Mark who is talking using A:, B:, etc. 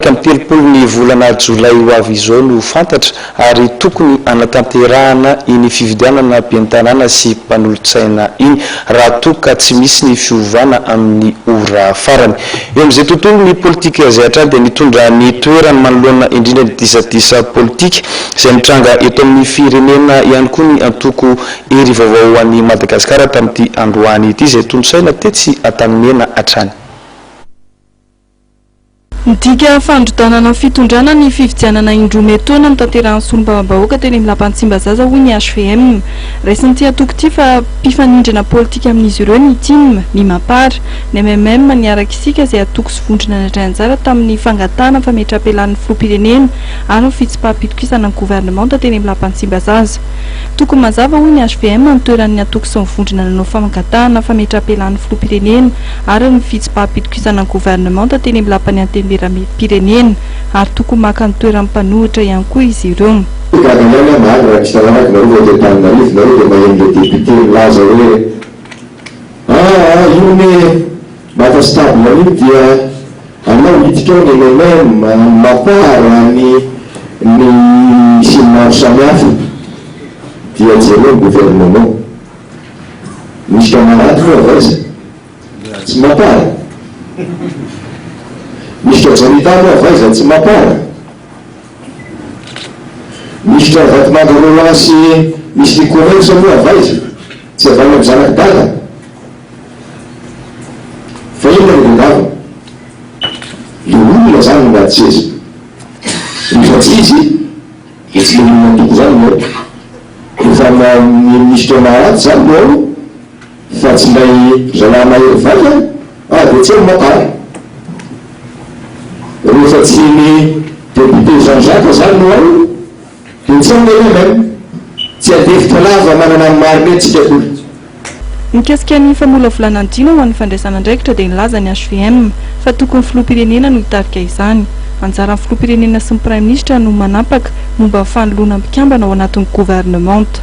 A: tamin'ny 30 ny volana jolay ho avy izao no fantatra ary tokony anatanterahana iny fividianana ampiantanana sy mpanolotsaina iny raha toka tsy misy ny fiovana amin'ny ora farany. Eo amin'izay tontolo ny politika izay hatrany dia nitondra ny toerany manoloana indrindra ny disadisa politika izay mitranga eto amin'ny firenena ihany koa ny antoko ery vaovao ho an'i Madagasikara tamin'ity androany ity izay tondrosaina tetsy Antanimena hatrany.
B: Dika fandrodanana fitondrana ny fividianana indrometona amin'ny tanterahany solombavam-bahoaka teny amin'ny lapan'Tsimbazaza hoy ny HVM. Raisiny ty atoko ty fa mpifanindrina politika amin'izy ireo ny TIM, ny Mapar, ny MMM niaraka isika izay atoko sy vondrona natray anjara tamin'ny fangatana fametrapelan'ny filoham-pirenena ary ny fitsipaham-pitokisana ny gouvernement teny amin'ny lapan'Tsimbazaza. Tokony mazava hoy ny HVM ny toeran'ny atoko sy ny vondrona nanao fangatana fametrapelan'ny filoham-pirenena ary ny fitsipaham-pitokisana ny gouvernement teny amin'ny lapan'ny Pirenena ary tokony maka ny toeran'ny mpanohitra ihany koa izy ireo.
C: Misy kajanitano avaiza tsy mapara. Misy vatomanga sy misy connexe moa avaiza tsy avana amin'ny zanak'dala. Fa inona no ngava? Io olona zany mba tsy izy. Rehefa tsy izy, dia tsy olona toko zany moa. Rehefa misy toana zany moa, fa tsy mbai zalahy mahery vaika, dia tsy mapara. Rehefa tsy ny député Jean-Jacques zany no ao, dia tsy MMM, tsy adefitra lava manana ny marinetsika koa.
B: Mikasika ny famolavolana andino ho an'ny fandraisana andraikitra dia nilaza ny HVM fa tokony filoham-pirenena no hitarika izany. Anjaran'ny filoham-pirenena sy ny prime ministre no manapaka momba fanoloana mikambana ao anatin'ny gouvernement.